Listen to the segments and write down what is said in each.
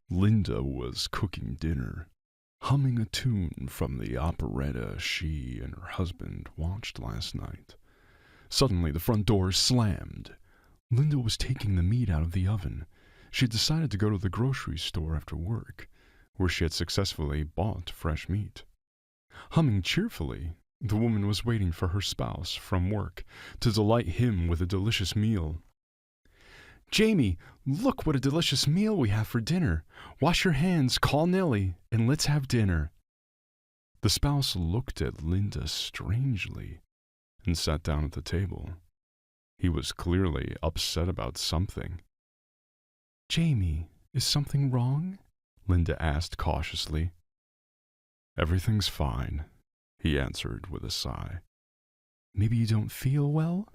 Linda was cooking dinner, humming a tune from the operetta she and her husband watched last night. Suddenly, the front door slammed. Linda was taking the meat out of the oven. She had decided to go to the grocery store after work, where she had successfully bought fresh meat. Humming cheerfully, the woman was waiting for her spouse from work to delight him with a delicious meal. "Jamie, look what a delicious meal we have for dinner. Wash your hands, call Nellie, and let's have dinner." The spouse looked at Linda strangely and sat down at the table. He was clearly upset about something. "Jamie, is something wrong?" Linda asked cautiously. "Everything's fine," he answered with a sigh. "Maybe you don't feel well?"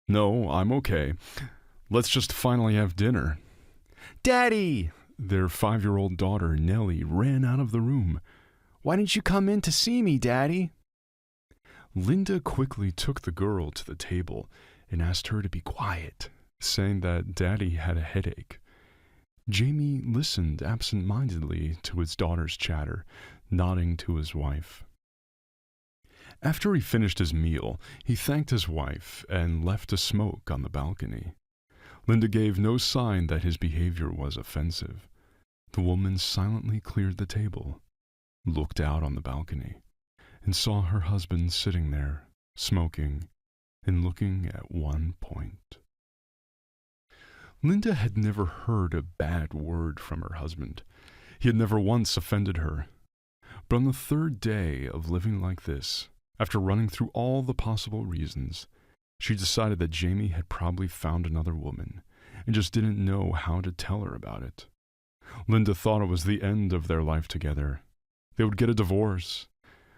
"No, I'm okay. Let's just finally have dinner." "Daddy!" Their 5-year-old daughter, Nellie, ran out of the room. "Why didn't you come in to see me, Daddy?" Linda quickly took the girl to the table and asked her to be quiet, saying that Daddy had a headache. Jamie listened absent-mindedly to his daughter's chatter, nodding to his wife. After he finished his meal, he thanked his wife and left to smoke on the balcony. Linda gave no sign that his behavior was offensive. The woman silently cleared the table, looked out on the balcony, and saw her husband sitting there, smoking and looking at one point. Linda had never heard a bad word from her husband. He had never once offended her. But on the third day of living like this, after running through all the possible reasons, she decided that Jamie had probably found another woman and just didn't know how to tell her about it. Linda thought it was the end of their life together. They would get a divorce.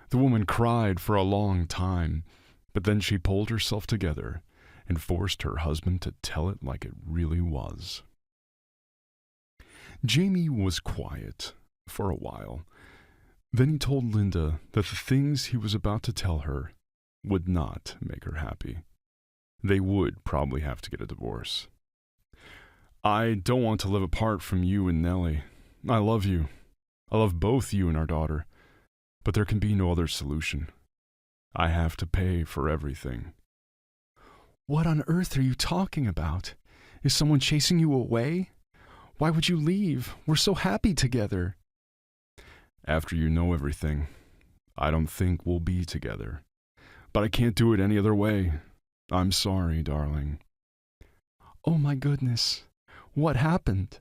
The woman cried for a long time, but then she pulled herself together and forced her husband to tell it like it really was. Jamie was quiet for a while. Then he told Linda that the things he was about to tell her would not make her happy. They would probably have to get a divorce. "I don't want to live apart from you and Nellie. I love you. I love both you and our daughter. But there can be no other solution. I have to pay for everything." "What on earth are you talking about? Is someone chasing you away? Why would you leave? We're so happy together." "After you know everything, I don't think we'll be together. But I can't do it any other way. I'm sorry, darling." "Oh my goodness. What happened?"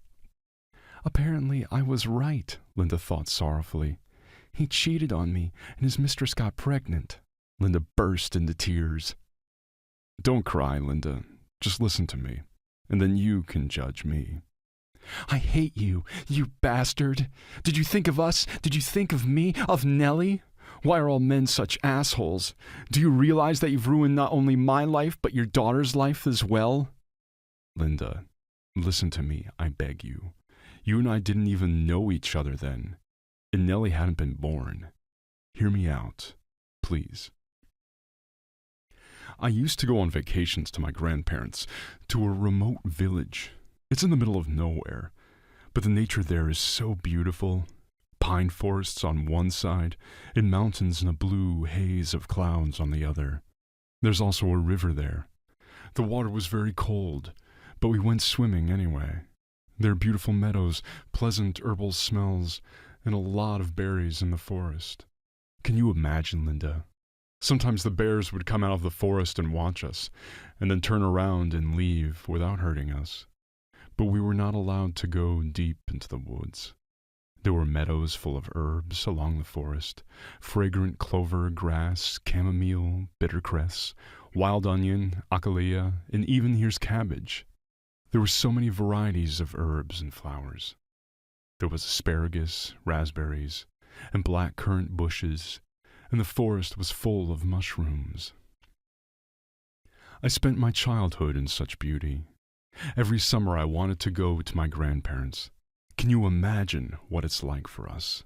"Apparently I was right," Linda thought sorrowfully. "He cheated on me, and his mistress got pregnant." Linda burst into tears. "Don't cry, Linda. Just listen to me, and then you can judge me." "I hate you, you bastard! Did you think of us? Did you think of me? Of Nellie? Why are all men such assholes? Do you realize that you've ruined not only my life, but your daughter's life as well?" "Linda, listen to me, I beg you. You and I didn't even know each other then, and Nellie hadn't been born. Hear me out, please." "I used to go on vacations to my grandparents, to a remote village. It's in the middle of nowhere, but the nature there is so beautiful. Pine forests on one side, and mountains in a blue haze of clouds on the other. There's also a river there. The water was very cold, but we went swimming anyway. There are beautiful meadows, pleasant herbal smells, and a lot of berries in the forest. Can you imagine, Linda? Sometimes the bears would come out of the forest and watch us, and then turn around and leave without hurting us. But we were not allowed to go deep into the woods. There were meadows full of herbs along the forest, fragrant clover, grass, chamomile, bittercress, wild onion, acacia, and even here's cabbage. There were so many varieties of herbs and flowers. There was asparagus, raspberries, and black currant bushes, and the forest was full of mushrooms. I spent my childhood in such beauty. Every summer I wanted to go to my grandparents. Can you imagine what it's like for us,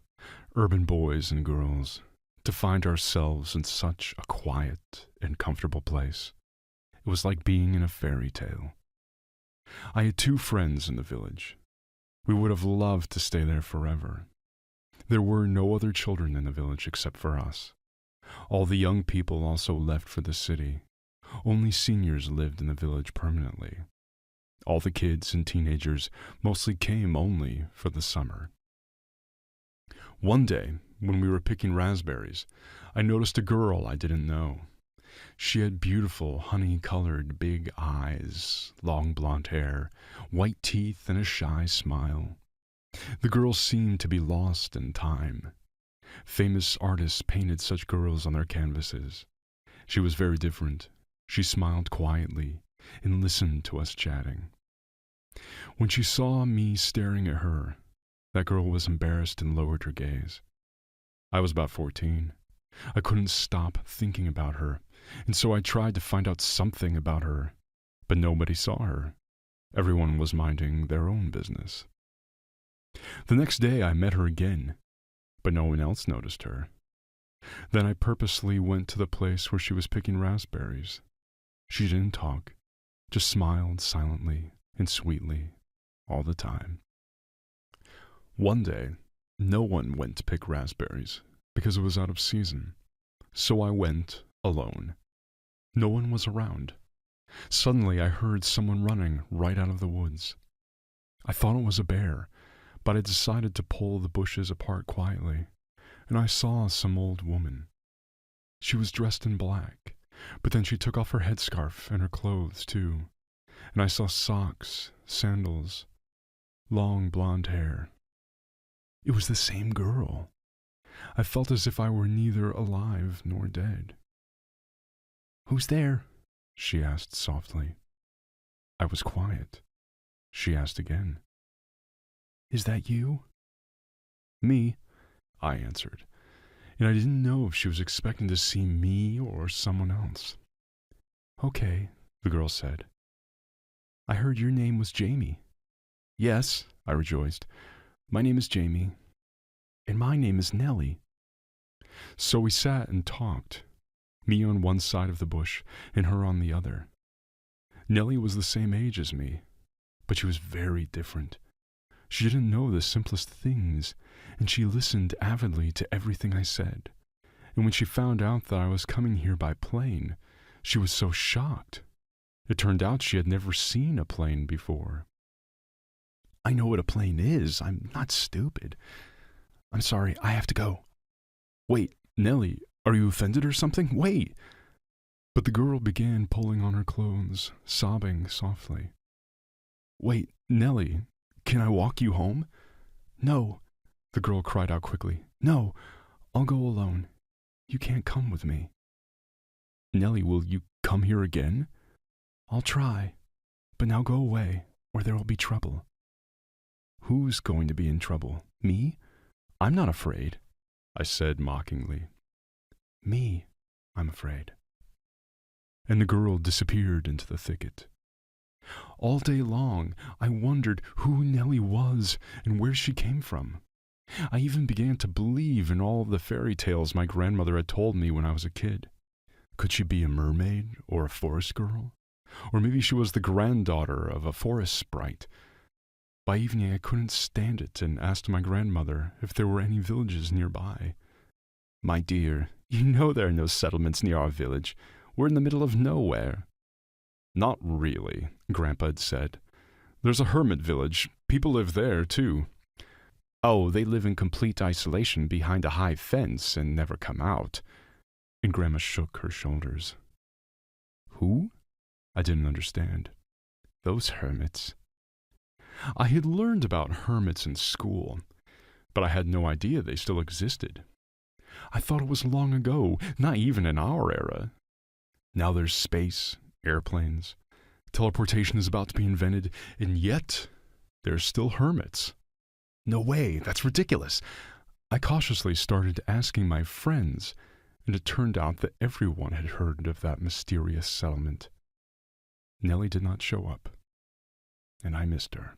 urban boys and girls, to find ourselves in such a quiet and comfortable place? It was like being in a fairy tale. I had 2 friends in the village. We would have loved to stay there forever. There were no other children in the village except for us. All the young people also left for the city. Only seniors lived in the village permanently. All the kids and teenagers mostly came only for the summer. One day, when we were picking raspberries, I noticed a girl I didn't know. She had beautiful, honey-colored big eyes, long blonde hair, white teeth, and a shy smile. The girl seemed to be lost in time. Famous artists painted such girls on their canvases. She was very different. She smiled quietly and listened to us chatting. When she saw me staring at her, that girl was embarrassed and lowered her gaze. I was about 14. I couldn't stop thinking about her, and so I tried to find out something about her, but nobody saw her. Everyone was minding their own business. The next day I met her again, but no one else noticed her. Then I purposely went to the place where she was picking raspberries. She didn't talk, just smiled silently and sweetly all the time. One day, no one went to pick raspberries because it was out of season, so I went alone. No one was around. Suddenly I heard someone running right out of the woods. I thought it was a bear, but I decided to pull the bushes apart quietly, and I saw some old woman. She was dressed in black, but then she took off her headscarf and her clothes too, and I saw socks, sandals, long blonde hair. It was the same girl. I felt as if I were neither alive nor dead. "Who's there?" she asked softly. I was quiet. She asked again. "Is that you?" "Me," I answered, and I didn't know if she was expecting to see me or someone else. "Okay," the girl said. "I heard your name was Jamie." "Yes," I rejoiced. "My name is Jamie." "And my name is Nellie." So we sat and talked, me on one side of the bush and her on the other. Nellie was the same age as me, but she was very different. She didn't know the simplest things, and she listened avidly to everything I said. And when she found out that I was coming here by plane, she was so shocked. It turned out she had never seen a plane before. "I know what a plane is. I'm not stupid. I'm sorry, I have to go." "Wait, Nellie, are you offended or something? Wait!" But the girl began pulling on her clothes, sobbing softly. "Wait, Nellie, can I walk you home?" "No," the girl cried out quickly. "No, I'll go alone. You can't come with me." "Nellie, will you come here again?" "I'll try, but now go away, or there will be trouble." "Who's going to be in trouble? Me? I'm not afraid," I said mockingly. "Me, I'm afraid." And the girl disappeared into the thicket. All day long, I wondered who Nellie was and where she came from. I even began to believe in all of the fairy tales my grandmother had told me when I was a kid. Could she be a mermaid or a forest girl? Or maybe she was the granddaughter of a forest sprite. By evening, I couldn't stand it and asked my grandmother if there were any villages nearby. "My dear, you know there are no settlements near our village. We're in the middle of nowhere." "Not really," Grandpa had said. "There's a hermit village. People live there, too." "Oh, they live in complete isolation behind a high fence and never come out." And Grandma shook her shoulders. "Who?" I didn't understand. "Those hermits." I had learned about hermits in school, but I had no idea they still existed. I thought it was long ago, not even in our era. Now there's space, airplanes, teleportation is about to be invented, and yet there's still hermits. No way, that's ridiculous. I cautiously started asking my friends, and it turned out that everyone had heard of that mysterious settlement. Nellie did not show up, and I missed her.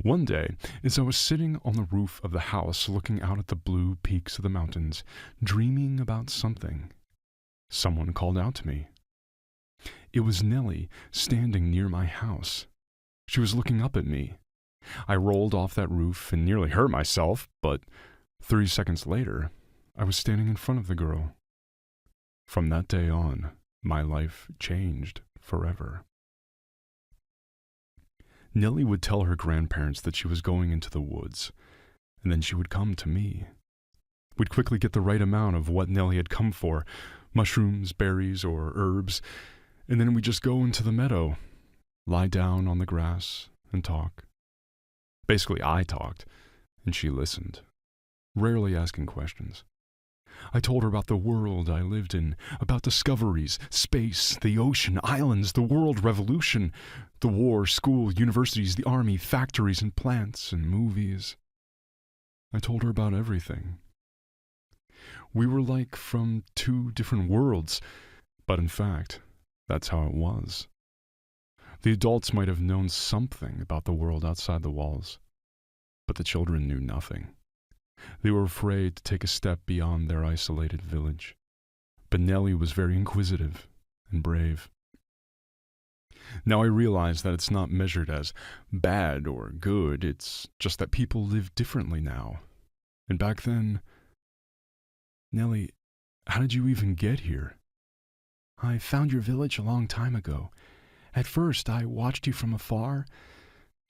One day, as I was sitting on the roof of the house looking out at the blue peaks of the mountains, dreaming about something, someone called out to me. It was Nellie standing near my house. She was looking up at me. I rolled off that roof and nearly hurt myself, but 30 seconds later, I was standing in front of the girl. From that day on, my life changed forever. Nellie would tell her grandparents that she was going into the woods, and then she would come to me. We'd quickly get the right amount of what Nellie had come for, mushrooms, berries, or herbs, and then we'd just go into the meadow, lie down on the grass, and talk. Basically, I talked, and she listened, rarely asking questions. I told her about the world I lived in, about discoveries, space, the ocean, islands, the world revolution, the war, school, universities, the army, factories and plants and movies. I told her about everything. We were like from two different worlds, but in fact, that's how it was. The adults might have known something about the world outside the walls, but the children knew nothing. They were afraid to take a step beyond their isolated village. But Nellie was very inquisitive and brave. Now I realize that it's not measured as bad or good, it's just that people live differently now. And back then, Nellie, how did you even get here? I found your village a long time ago. At first, I watched you from afar,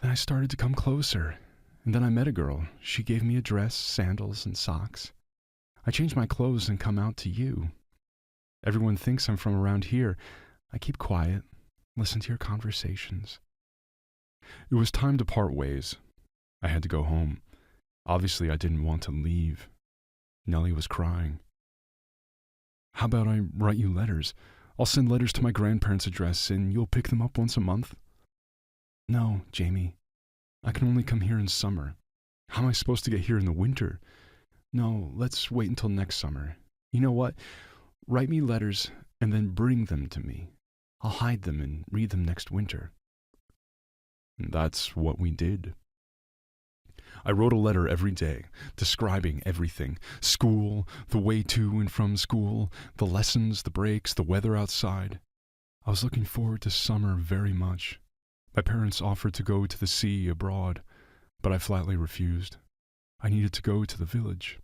then I started to come closer. And then I met a girl. She gave me a dress, sandals, and socks. I changed my clothes and come out to you. Everyone thinks I'm from around here. I keep quiet, listen to your conversations. It was time to part ways. I had to go home. Obviously, I didn't want to leave. Nellie was crying. How about I write you letters? I'll send letters to my grandparents' address and you'll pick them up once a month? No, Jamie. I can only come here in summer. How am I supposed to get here in the winter? No, let's wait until next summer. You know what? Write me letters and then bring them to me. I'll hide them and read them next winter. And that's what we did. I wrote a letter every day, describing everything. School, the way to and from school, the lessons, the breaks, the weather outside. I was looking forward to summer very much. My parents offered to go to the sea abroad, but I flatly refused. I needed to go to the village.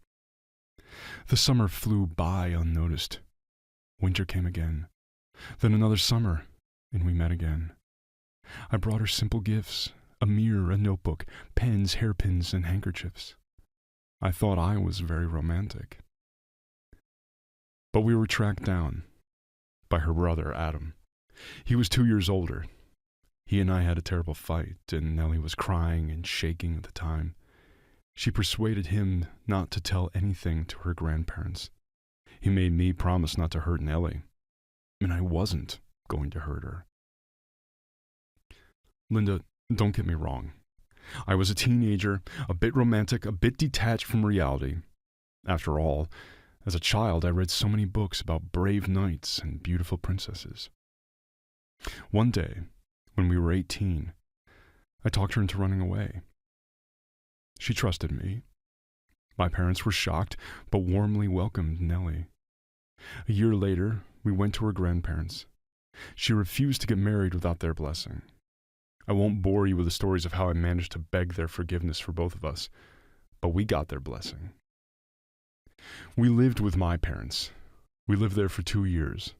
The summer flew by unnoticed. Winter came again. Then another summer, and we met again. I brought her simple gifts, a mirror, a notebook, pens, hairpins, and handkerchiefs. I thought I was very romantic. But we were tracked down by her brother, Adam. He was 2 years older. He and I had a terrible fight, and Nellie was crying and shaking at the time. She persuaded him not to tell anything to her grandparents. He made me promise not to hurt Nellie, and I wasn't going to hurt her. Linda, don't get me wrong. I was a teenager, a bit romantic, a bit detached from reality. After all, as a child I read so many books about brave knights and beautiful princesses. One day, when we were 18, I talked her into running away. She trusted me. My parents were shocked, but warmly welcomed Nellie. A year later, we went to her grandparents. She refused to get married without their blessing. I won't bore you with the stories of how I managed to beg their forgiveness for both of us, but we got their blessing. We lived with my parents. We lived there for 2 years.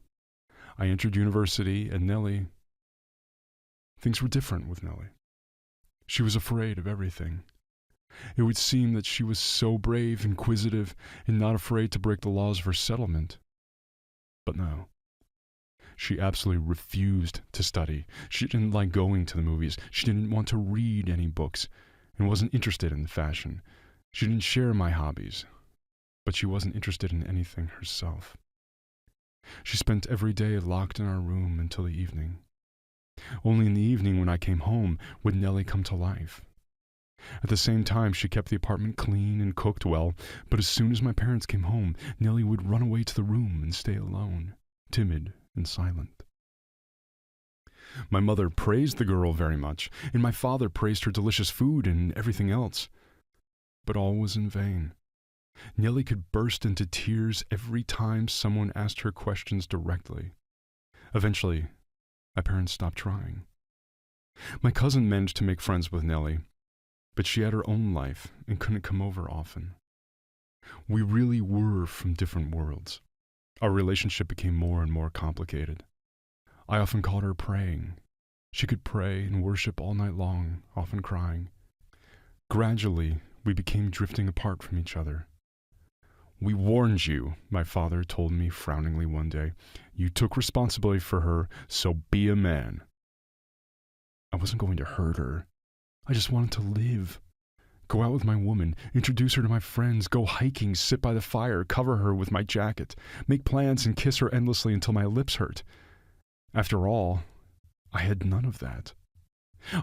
I entered university, and Nellie... Things were different with Nellie. She was afraid of everything. It would seem that she was so brave, inquisitive, and not afraid to break the laws of her settlement. But no. She absolutely refused to study. She didn't like going to the movies. She didn't want to read any books and wasn't interested in fashion. She didn't share my hobbies, but she wasn't interested in anything herself. She spent every day locked in our room until the evening. Only in the evening when I came home would Nellie come to life. At the same time, she kept the apartment clean and cooked well, but as soon as my parents came home, Nellie would run away to the room and stay alone, timid and silent. My mother praised the girl very much, and my father praised her delicious food and everything else. But all was in vain. Nellie could burst into tears every time someone asked her questions directly. Eventually, my parents stopped trying. My cousin managed to make friends with Nellie. but she had her own life and couldn't come over often. We really were from different worlds. Our relationship became more and more complicated. I often caught her praying. She could pray and worship all night long, often crying. Gradually, we became drifting apart from each other. "We warned you," my father told me frowningly one day. "You took responsibility for her, so be a man." I wasn't going to hurt her. I just wanted to live. Go out with my woman, introduce her to my friends, go hiking, sit by the fire, cover her with my jacket, make plans and kiss her endlessly until my lips hurt. After all, I had none of that.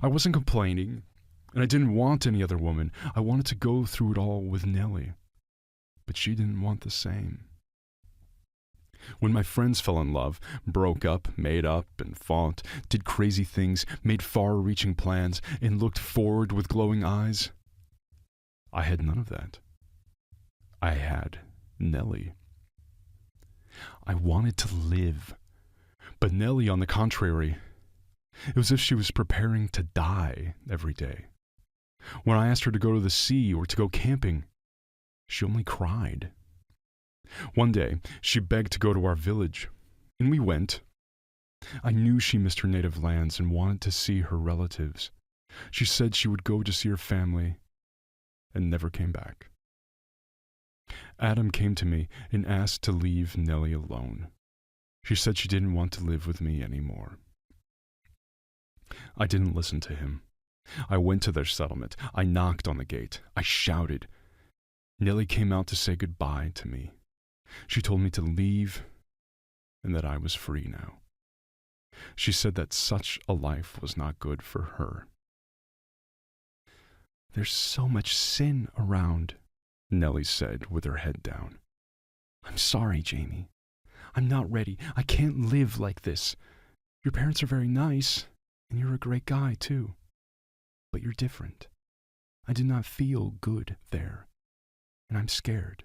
I wasn't complaining, and I didn't want any other woman. I wanted to go through it all with Nellie. But she didn't want the same. When my friends fell in love, broke up, made up, and fought, did crazy things, made far-reaching plans, and looked forward with glowing eyes, I had none of that. I had Nellie. I wanted to live. But Nellie, on the contrary, it was as if she was preparing to die every day. When I asked her to go to the sea or to go camping, she only cried. One day, she begged to go to our village, and we went. I knew she missed her native lands and wanted to see her relatives. She said she would go to see her family and never came back. Adam came to me and asked to leave Nellie alone. She said she didn't want to live with me anymore. I didn't listen to him. I went to their settlement. I knocked on the gate. I shouted. Nellie came out to say goodbye to me. She told me to leave and that I was free now. She said that such a life was not good for her. "There's so much sin around," Nellie said with her head down. "I'm sorry, Jamie. I'm not ready. I can't live like this. Your parents are very nice, and you're a great guy, too. But you're different. I did not feel good there, and I'm scared.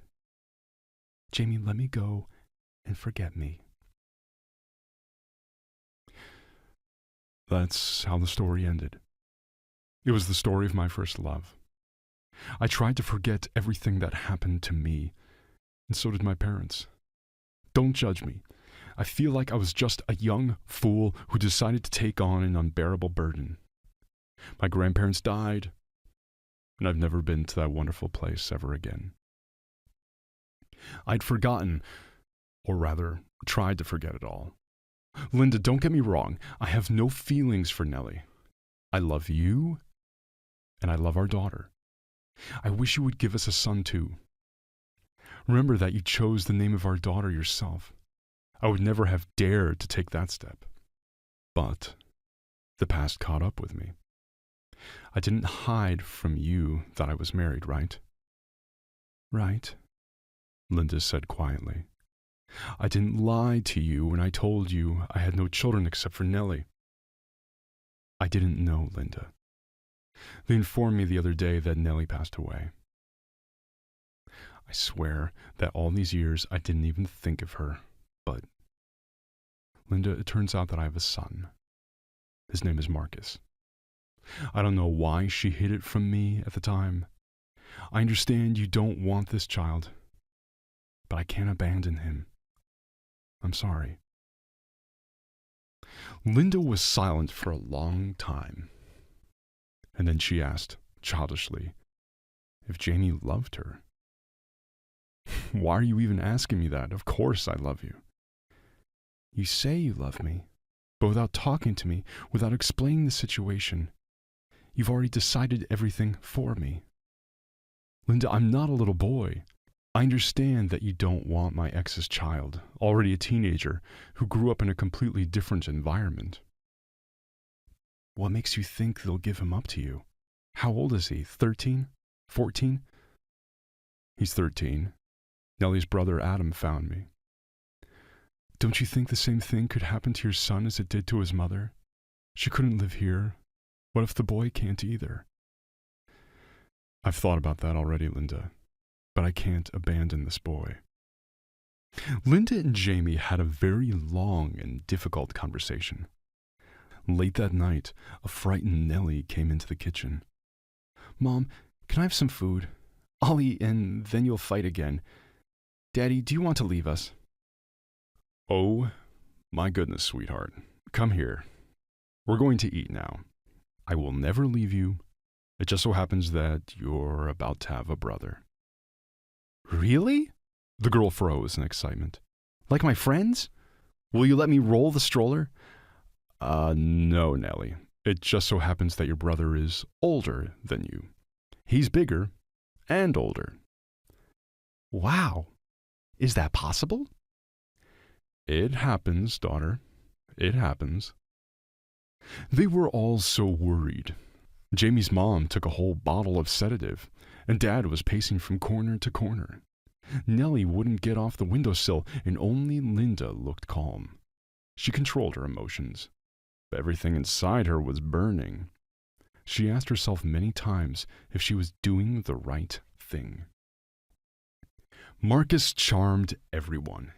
Jamie, let me go and forget me." That's how the story ended. It was the story of my first love. I tried to forget everything that happened to me, and so did my parents. Don't judge me. I feel like I was just a young fool who decided to take on an unbearable burden. My grandparents died, and I've never been to that wonderful place ever again. I'd forgotten, or rather, tried to forget it all. Linda, don't get me wrong. I have no feelings for Nellie. I love you, and I love our daughter. I wish you would give us a son, too. Remember that you chose the name of our daughter yourself. I would never have dared to take that step. But the past caught up with me. I didn't hide from you that I was married, right? Right, Linda said quietly. I didn't lie to you when I told you I had no children except for Nellie. I didn't know, Linda. They informed me the other day that Nellie passed away. I swear that all these years I didn't even think of her, but Linda, it turns out that I have a son. His name is Marcus. I don't know why she hid it from me at the time. I understand you don't want this child, but I can't abandon him. I'm sorry. Linda was silent for a long time, and then she asked, childishly, if Jamie loved her. Why are you even asking me that? Of course I love you. You say you love me, but without talking to me, without explaining the situation, you've already decided everything for me. Linda, I'm not a little boy. I understand that you don't want my ex's child, already a teenager, who grew up in a completely different environment. What makes you think they'll give him up to you? How old is he? 13? 14? He's 13. Nellie's brother Adam found me. Don't you think the same thing could happen to your son as it did to his mother? She couldn't live here. What if the boy can't either? I've thought about that already, Linda, but I can't abandon this boy. Linda and Jamie had a very long and difficult conversation. Late that night, a frightened Nellie came into the kitchen. Mom, can I have some food? I'll eat and then you'll fight again. Daddy, do you want to leave us? Oh, my goodness, sweetheart. Come here. We're going to eat now. I will never leave you. It just so happens that you're about to have a brother. Really? The girl froze in excitement. Like my friends? Will you let me roll the stroller? No, Nellie. It just so happens that your brother is older than you. He's bigger and older. Wow. Is that possible? It happens, daughter. It happens. They were all so worried. Jamie's mom took a whole bottle of sedative, and Dad was pacing from corner to corner. Nellie wouldn't get off the windowsill, and only Linda looked calm. She controlled her emotions, but everything inside her was burning. She asked herself many times if she was doing the right thing. Marcus charmed everyone.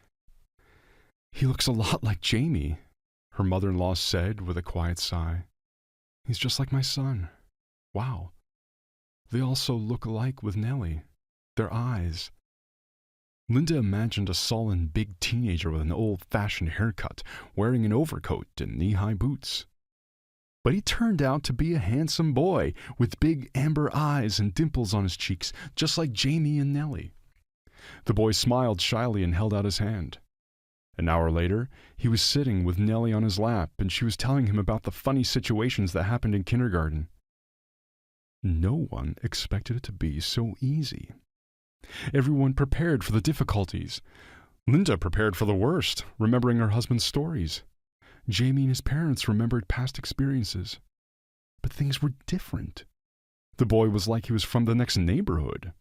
He looks a lot like Jamie, her mother-in-law said with a quiet sigh. He's just like my son. Wow. They also look alike with Nellie. Their eyes. Linda imagined a sullen big teenager with an old-fashioned haircut, wearing an overcoat and knee-high boots. But he turned out to be a handsome boy with big amber eyes and dimples on his cheeks, just like Jamie and Nellie. The boy smiled shyly and held out his hand. An hour later, he was sitting with Nellie on his lap, and she was telling him about the funny situations that happened in kindergarten. No one expected it to be so easy. Everyone prepared for the difficulties. Linda prepared for the worst, remembering her husband's stories. Jamie and his parents remembered past experiences. But things were different. The boy was like he was from the next neighborhood.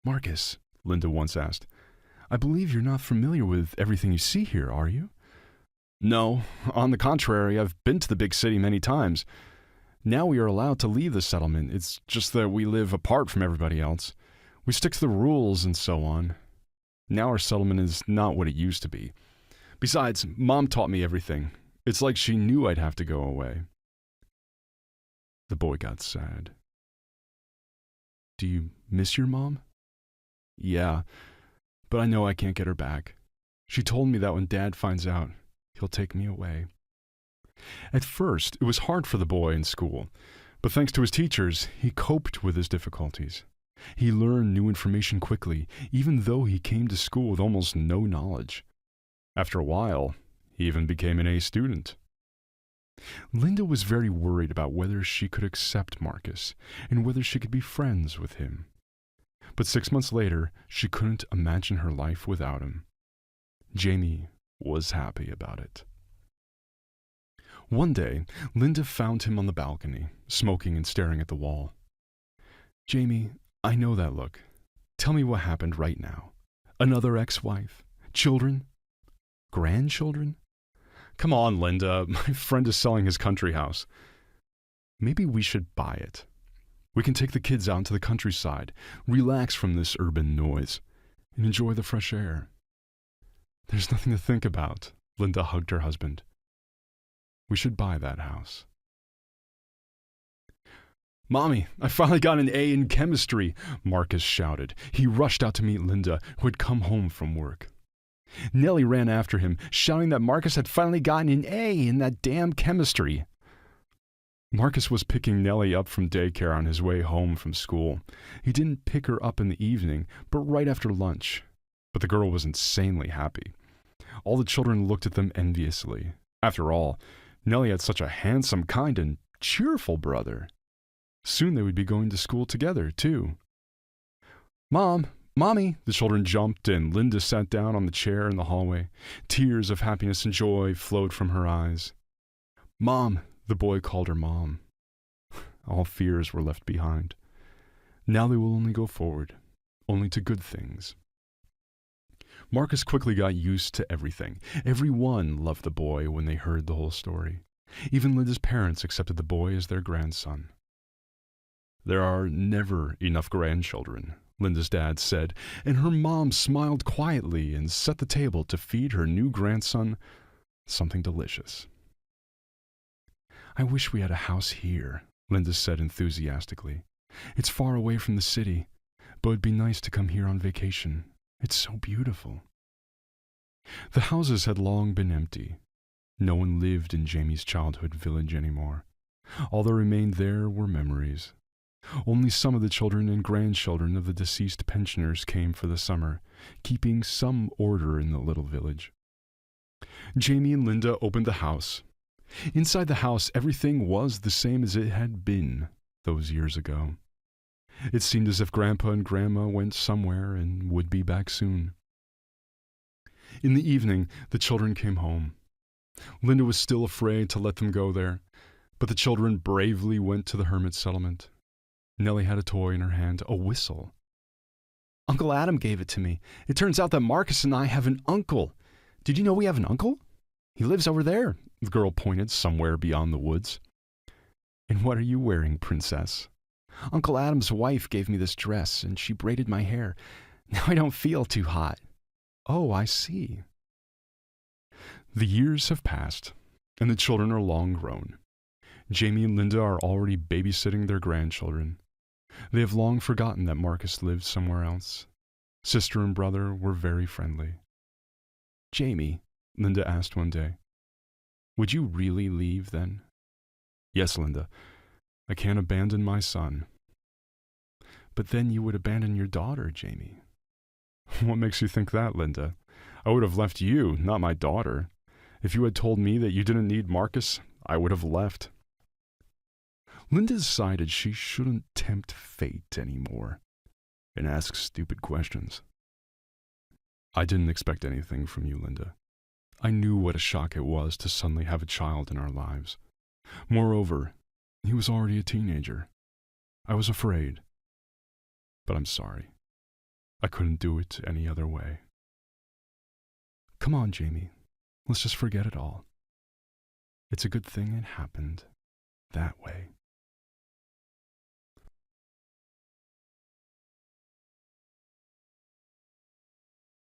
Marcus, Linda once asked, I believe you're not familiar with everything you see here, are you? No, on the contrary, I've been to the big city many times. Now we are allowed to leave the settlement. It's just that we live apart from everybody else. We stick to the rules and so on. Now our settlement is not what it used to be. Besides, Mom taught me everything. It's like she knew I'd have to go away. The boy got sad. Do you miss your mom? Yeah, but I know I can't get her back. She told me that when Dad finds out, he'll take me away. At first, it was hard for the boy in school, but thanks to his teachers, he coped with his difficulties. He learned new information quickly, even though he came to school with almost no knowledge. After a while, he even became an A student. Linda was very worried about whether she could accept Marcus and whether she could be friends with him. But 6 months later, she couldn't imagine her life without him. Jamie was happy about it. One day, Linda found him on the balcony, smoking and staring at the wall. Jamie, I know that look. Tell me what happened right now. Another ex-wife? Children? Grandchildren? Come on, Linda. My friend is selling his country house. Maybe we should buy it. We can take the kids out into the countryside, relax from this urban noise, and enjoy the fresh air. There's nothing to think about. Linda hugged her husband. We should buy that house. Mommy, I finally got an A in chemistry, Marcus shouted. He rushed out to meet Linda, who had come home from work. Nellie ran after him, shouting that Marcus had finally gotten an A in that damn chemistry. Marcus was picking Nellie up from daycare on his way home from school. He didn't pick her up in the evening, but right after lunch. But the girl was insanely happy. All the children looked at them enviously. After all, Nellie had such a handsome, kind, and cheerful brother. Soon they would be going to school together, too. Mom! Mommy! The children jumped, and Linda sat down on the chair in the hallway. Tears of happiness and joy flowed from her eyes. Mom! The boy called her Mom. All fears were left behind. Now they will only go forward, only to good things. Marcus quickly got used to everything. Everyone loved the boy when they heard the whole story. Even Linda's parents accepted the boy as their grandson. There are never enough grandchildren, Linda's dad said, and her mom smiled quietly and set the table to feed her new grandson something delicious. I wish we had a house here, Linda said enthusiastically. It's far away from the city, but it'd be nice to come here on vacation. It's so beautiful. The houses had long been empty. No one lived in Jamie's childhood village anymore. All that remained there were memories. Only some of the children and grandchildren of the deceased pensioners came for the summer, keeping some order in the little village. Jamie and Linda opened the house. Inside the house, everything was the same as it had been those years ago. It seemed as if Grandpa and Grandma went somewhere and would be back soon. In the evening, the children came home. Linda was still afraid to let them go there, but the children bravely went to the hermit settlement. Nellie had a toy in her hand, a whistle. Uncle Adam gave it to me. It turns out that Marcus and I have an uncle. Did you know we have an uncle? He lives over there, the girl pointed somewhere beyond the woods. And what are you wearing, princess? Uncle Adam's wife gave me this dress, and she braided my hair. Now I don't feel too hot. Oh, I see. The years have passed, and the children are long grown. Jamie and Linda are already babysitting their grandchildren. They have long forgotten that Marcus lived somewhere else. Sister and brother were very friendly. Jamie, Linda asked one day, would you really leave then? Yes, Linda. I can't abandon my son. But then you would abandon your daughter, Jamie. What makes you think that, Linda? I would have left you, not my daughter. If you had told me that you didn't need Marcus, I would have left. Linda decided she shouldn't tempt fate anymore and ask stupid questions. I didn't expect anything from you, Linda. I knew what a shock it was to suddenly have a child in our lives. Moreover, he was already a teenager. I was afraid. But I'm sorry. I couldn't do it any other way. Come on, Jamie. Let's just forget it all. It's a good thing it happened that way.